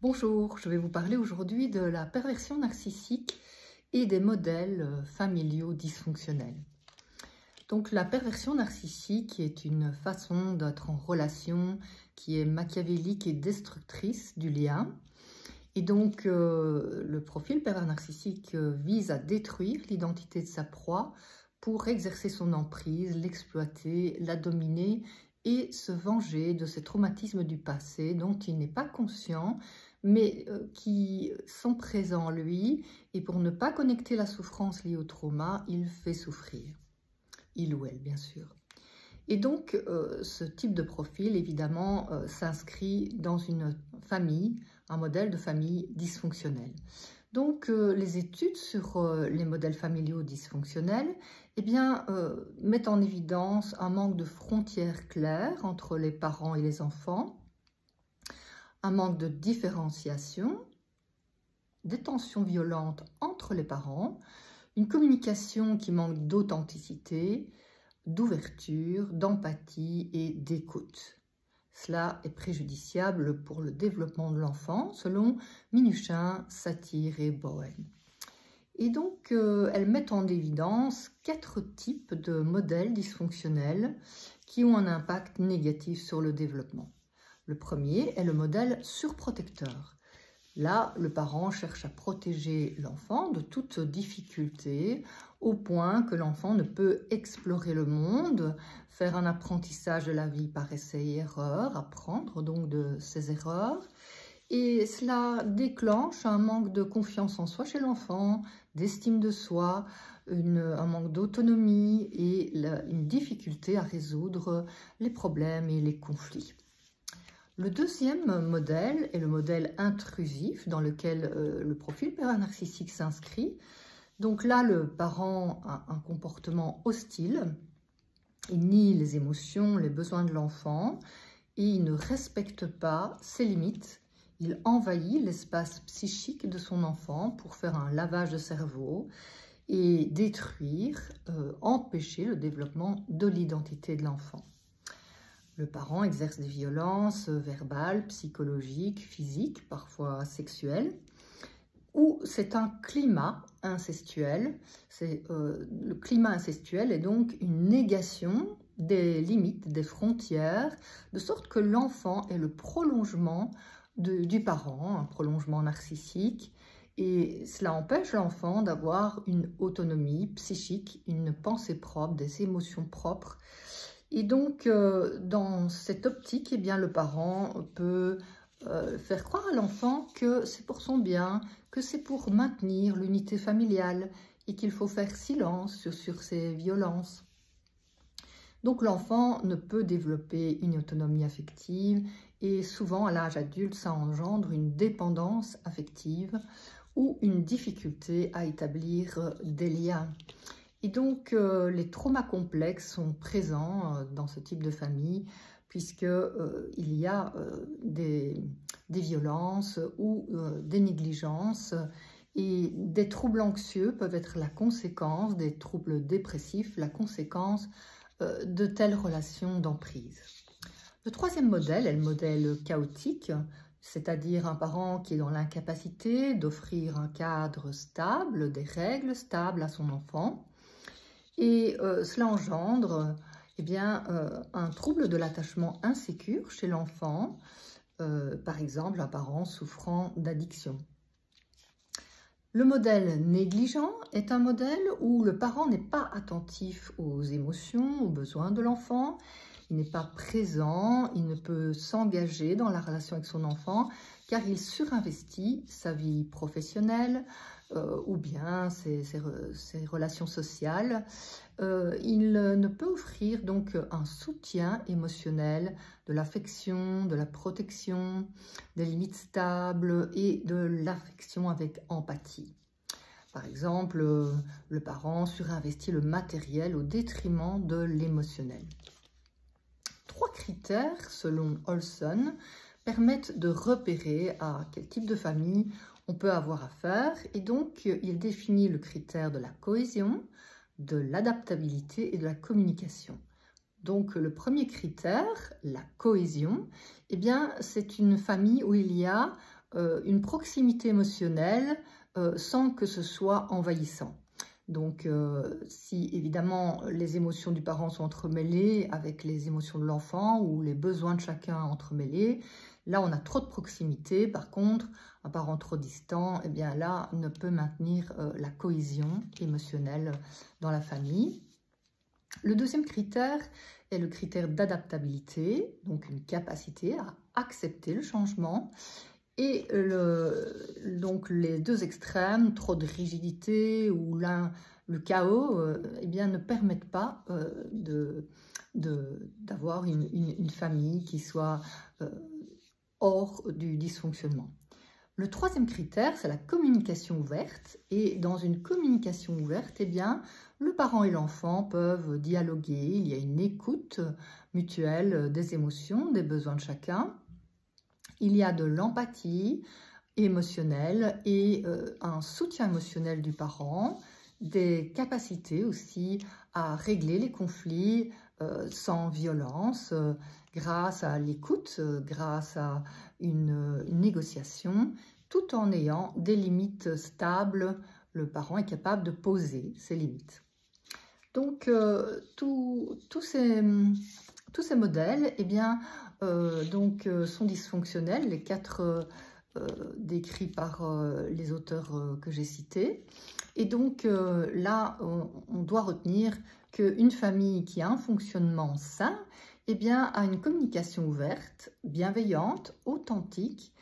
Bonjour, je vais vous parler aujourd'hui de la perversion narcissique et des modèles familiaux dysfonctionnels. Donc la perversion narcissique est une façon d'être en relation qui est machiavélique et destructrice du lien. Et donc le profil pervers narcissique vise à détruire l'identité de sa proie pour exercer son emprise, l'exploiter, la dominer et se venger de ses traumatismes du passé dont il n'est pas conscient, mais qui sont présents en lui, et pour ne pas connecter la souffrance liée au trauma, il fait souffrir. Il ou elle, bien sûr. Et donc, ce type de profil, évidemment, s'inscrit dans une famille, un modèle de famille dysfonctionnel. Donc, les études sur les modèles familiaux dysfonctionnels mettent en évidence un manque de frontières claires entre les parents et les enfants, un manque de différenciation, des tensions violentes entre les parents, une communication qui manque d'authenticité, d'ouverture, d'empathie et d'écoute. Cela est préjudiciable pour le développement de l'enfant, selon Minuchin, Satir et Bowen. Et donc, elles mettent en évidence 4 types de modèles dysfonctionnels qui ont un impact négatif sur le développement. Le premier est le modèle surprotecteur. Là, le parent cherche à protéger l'enfant de toute difficulté, au point que l'enfant ne peut explorer le monde, faire un apprentissage de la vie par essai et erreur, apprendre donc de ses erreurs. Et cela déclenche un manque de confiance en soi chez l'enfant, d'estime de soi, un manque d'autonomie et une difficulté à résoudre les problèmes et les conflits. Le deuxième modèle est le modèle intrusif dans lequel le profil pervers narcissique s'inscrit. Donc là, le parent a un comportement hostile, il nie les émotions, les besoins de l'enfant et il ne respecte pas ses limites. Il envahit l'espace psychique de son enfant pour faire un lavage de cerveau et détruire, empêcher le développement de l'identité de l'enfant. Le parent exerce des violences verbales, psychologiques, physiques, parfois sexuelles, ou c'est un climat incestuel. Le climat incestuel est donc une négation des limites, des frontières, de sorte que l'enfant est le prolongement du parent, un prolongement narcissique, et cela empêche l'enfant d'avoir une autonomie psychique, une pensée propre, des émotions propres. Et donc, dans cette optique, le parent peut faire croire à l'enfant que c'est pour son bien, que c'est pour maintenir l'unité familiale et qu'il faut faire silence sur ces violences. Donc, l'enfant ne peut développer une autonomie affective et souvent, à l'âge adulte, ça engendre une dépendance affective ou une difficulté à établir des liens. Et donc, les traumas complexes sont présents dans ce type de famille puisqu'il y a des violences ou des négligences, et des troubles anxieux peuvent être la conséquence, des troubles dépressifs, la conséquence de telles relations d'emprise. Le troisième modèle est le modèle chaotique, c'est-à-dire un parent qui est dans l'incapacité d'offrir un cadre stable, des règles stables à son enfant. Et cela engendre un trouble de l'attachement insécure chez l'enfant, par exemple un parent souffrant d'addiction. Le modèle négligent est un modèle où le parent n'est pas attentif aux émotions, aux besoins de l'enfant, il n'est pas présent, il ne peut s'engager dans la relation avec son enfant car il surinvestit sa vie professionnelle, ou bien ses relations sociales. Il ne peut offrir donc un soutien émotionnel, de l'affection, de la protection, des limites stables et de l'affection avec empathie. Par exemple, le parent surinvestit le matériel au détriment de l'émotionnel. 3 critères, selon Olson, permettent de repérer à quel type de famille on peut avoir affaire, et donc il définit le critère de la cohésion, de l'adaptabilité et de la communication. Donc le premier critère, la cohésion, c'est une famille où il y a une proximité émotionnelle sans que ce soit envahissant. Donc, si évidemment les émotions du parent sont entremêlées avec les émotions de l'enfant ou les besoins de chacun entremêlés, là on a trop de proximité. Par contre, un parent trop distant, eh bien là, ne peut maintenir la cohésion émotionnelle dans la famille. Le deuxième critère est le critère d'adaptabilité, donc une capacité à accepter le changement. Et donc les deux extrêmes, trop de rigidité ou le chaos, eh bien, ne permettent pas d'avoir une famille qui soit hors du dysfonctionnement. Le troisième critère, c'est la communication ouverte. Et dans une communication ouverte, eh bien, le parent et l'enfant peuvent dialoguer. Il y a une écoute mutuelle des émotions, des besoins de chacun. Il y a de l'empathie émotionnelle et un soutien émotionnel du parent, des capacités aussi à régler les conflits sans violence, grâce à l'écoute, grâce à une négociation, tout en ayant des limites stables. Le parent est capable de poser ses limites. Donc, tous ces modèles, eh bien, sont dysfonctionnels, les 4 décrits par les auteurs que j'ai cités. Et donc là, on doit retenir qu'une famille qui a un fonctionnement sain, eh bien, a une communication ouverte, bienveillante, authentique.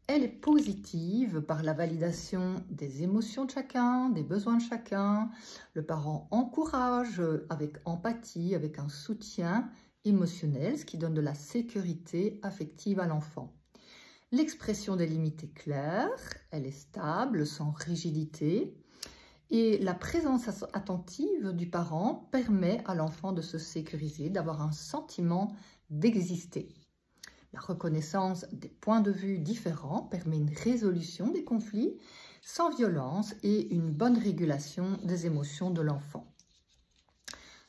Elle est positive par la validation des émotions de chacun, des besoins de chacun. Le parent encourage avec empathie, avec un soutien émotionnel, ce qui donne de la sécurité affective à l'enfant. L'expression des limites est claire, elle est stable, sans rigidité. Et la présence attentive du parent permet à l'enfant de se sécuriser, d'avoir un sentiment d'exister. La reconnaissance des points de vue différents permet une résolution des conflits sans violence et une bonne régulation des émotions de l'enfant.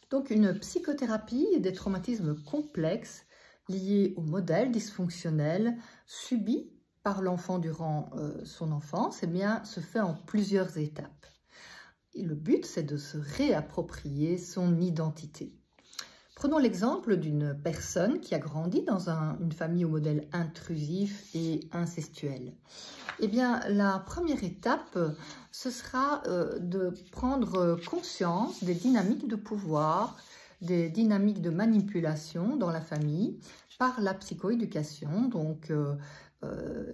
Donc une psychothérapie des traumatismes complexes liés au modèle dysfonctionnel subi par l'enfant durant son enfance, eh bien, se fait en plusieurs étapes. Et le but, c'est de se réapproprier son identité. Prenons l'exemple d'une personne qui a grandi dans une famille au modèle intrusif et incestuel. Eh bien, la première étape, ce sera de prendre conscience des dynamiques de pouvoir, des dynamiques de manipulation dans la famille par la psychoéducation. Donc,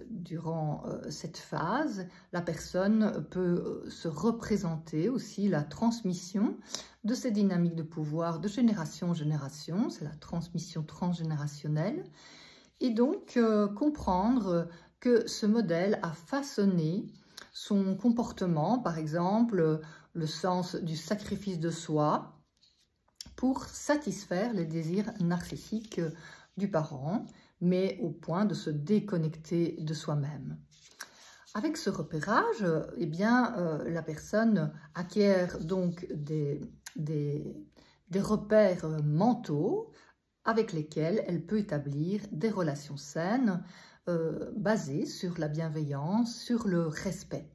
durant cette phase, la personne peut se représenter aussi la transmission de ces dynamiques de pouvoir de génération en génération, c'est la transmission transgénérationnelle, et donc comprendre que ce modèle a façonné son comportement, par exemple le sens du sacrifice de soi, pour satisfaire les désirs narcissiques du parent, mais au point de se déconnecter de soi-même. Avec ce repérage, eh bien, la personne acquiert donc des repères mentaux avec lesquels elle peut établir des relations saines basées sur la bienveillance, sur le respect.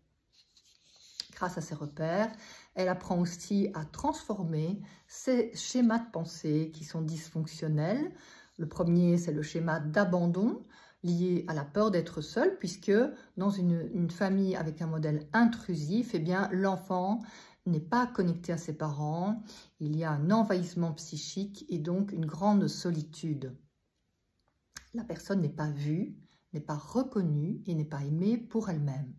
Grâce à ces repères, elle apprend aussi à transformer ces schémas de pensée qui sont dysfonctionnels. Le premier, c'est le schéma d'abandon lié à la peur d'être seul, puisque dans une famille avec un modèle intrusif, eh bien, l'enfant n'est pas connecté à ses parents, il y a un envahissement psychique et donc une grande solitude. La personne n'est pas vue, n'est pas reconnue et n'est pas aimée pour elle-même.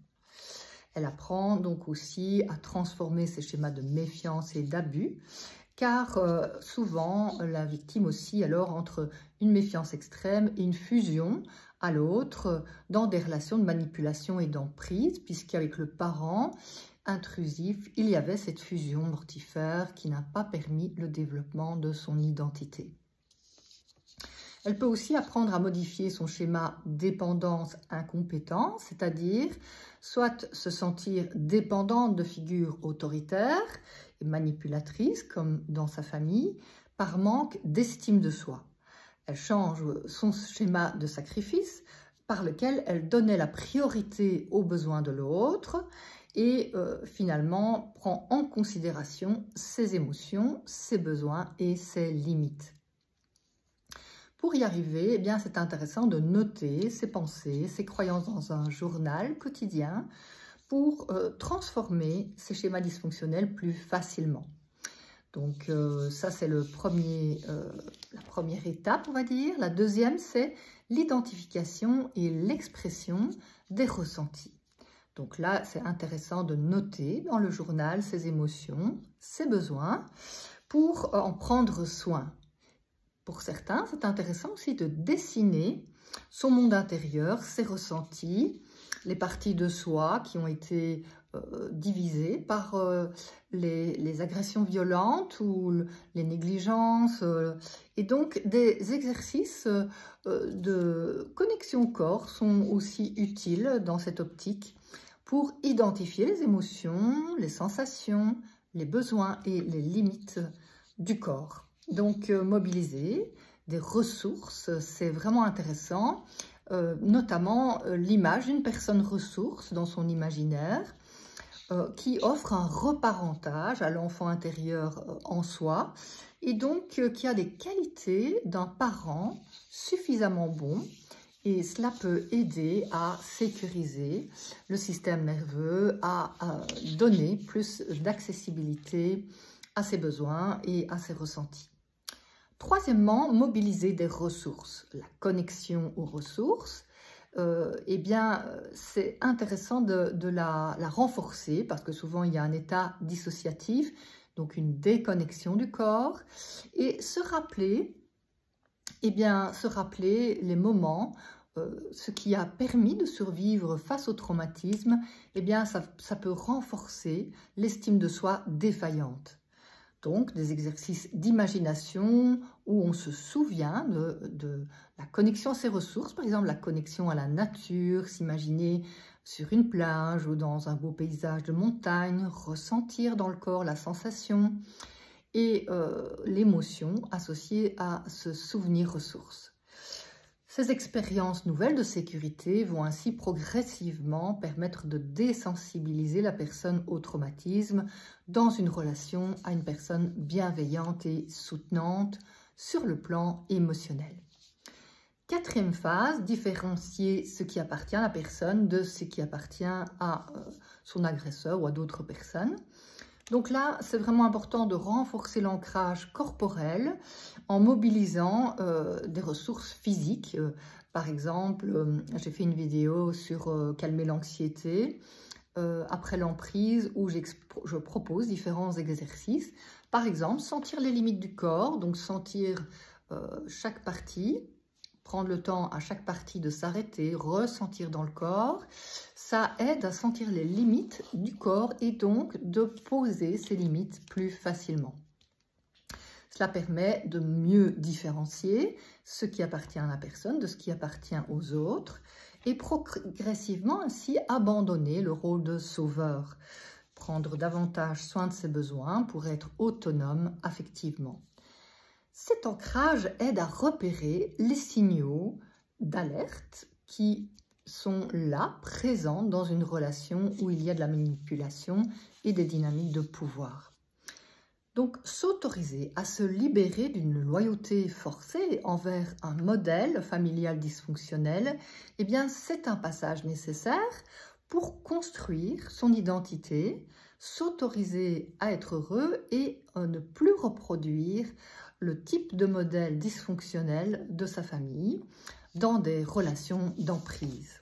Elle apprend donc aussi à transformer ces schémas de méfiance et d'abus, car souvent la victime aussi alors entre une méfiance extrême et une fusion à l'autre dans des relations de manipulation et d'emprise, puisqu'avec le parent intrusif, il y avait cette fusion mortifère qui n'a pas permis le développement de son identité. Elle peut aussi apprendre à modifier son schéma dépendance-incompétence, c'est-à-dire soit se sentir dépendante de figures autoritaires et manipulatrices, comme dans sa famille, par manque d'estime de soi. Elle change son schéma de sacrifice par lequel elle donnait la priorité aux besoins de l'autre et finalement prend en considération ses émotions, ses besoins et ses limites. Pour y arriver, eh bien, c'est intéressant de noter ses pensées, ses croyances dans un journal quotidien pour transformer ces schémas dysfonctionnels plus facilement. Donc ça, c'est la première étape, on va dire. La deuxième, c'est l'identification et l'expression des ressentis. Donc là, c'est intéressant de noter dans le journal ses émotions, ses besoins, pour en prendre soin. Pour certains, c'est intéressant aussi de dessiner son monde intérieur, ses ressentis, les parties de soi qui ont été divisées par les agressions violentes ou les négligences. Et donc, des exercices de connexion au corps sont aussi utiles dans cette optique pour identifier les émotions, les sensations, les besoins et les limites du corps. Donc, mobiliser des ressources, c'est vraiment intéressant, notamment l'image d'une personne ressource dans son imaginaire qui offre un reparentage à l'enfant intérieur en soi et donc qui a des qualités d'un parent suffisamment bon. Et cela peut aider à sécuriser le système nerveux, à donner plus d'accessibilité à ses besoins et à ses ressentis. Troisièmement, mobiliser des ressources. La connexion aux ressources, eh bien, c'est intéressant de la renforcer parce que souvent il y a un état dissociatif, donc une déconnexion du corps, et se rappeler les moments, ce qui a permis de survivre face au traumatisme, eh bien, ça peut renforcer l'estime de soi défaillante. Donc, des exercices d'imagination où on se souvient de la connexion à ses ressources, par exemple la connexion à la nature, s'imaginer sur une plage ou dans un beau paysage de montagne, ressentir dans le corps la sensation et l'émotion associée à ce souvenir ressource. Ces expériences nouvelles de sécurité vont ainsi progressivement permettre de désensibiliser la personne au traumatisme dans une relation à une personne bienveillante et soutenante sur le plan émotionnel. Quatrième phase, différencier ce qui appartient à la personne de ce qui appartient à son agresseur ou à d'autres personnes. Donc là, c'est vraiment important de renforcer l'ancrage corporel en mobilisant des ressources physiques. Par exemple, j'ai fait une vidéo sur calmer l'anxiété après l'emprise où je propose différents exercices. Par exemple, sentir les limites du corps, donc sentir chaque partie, prendre le temps à chaque partie de s'arrêter, ressentir dans le corps. Ça aide à sentir les limites du corps et donc de poser ces limites plus facilement. Cela permet de mieux différencier ce qui appartient à la personne de ce qui appartient aux autres et progressivement ainsi abandonner le rôle de sauveur, prendre davantage soin de ses besoins pour être autonome affectivement. Cet ancrage aide à repérer les signaux d'alerte qui sont là, présents dans une relation où il y a de la manipulation et des dynamiques de pouvoir. Donc, s'autoriser à se libérer d'une loyauté forcée envers un modèle familial dysfonctionnel, eh bien, c'est un passage nécessaire pour construire son identité, s'autoriser à être heureux et ne plus reproduire le type de modèle dysfonctionnel de sa famille dans des relations d'emprise.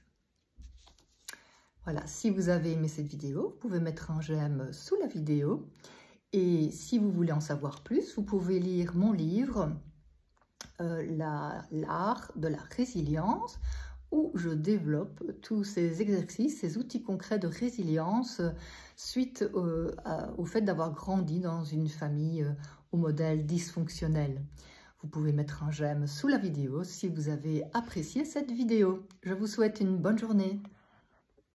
Voilà, si vous avez aimé cette vidéo, vous pouvez mettre un j'aime sous la vidéo. Et si vous voulez en savoir plus, vous pouvez lire mon livre L'art de la résilience, où je développe tous ces exercices, ces outils concrets de résilience suite au fait d'avoir grandi dans une famille au modèle dysfonctionnel. Vous pouvez mettre un j'aime sous la vidéo si vous avez apprécié cette vidéo. Je vous souhaite une bonne journée.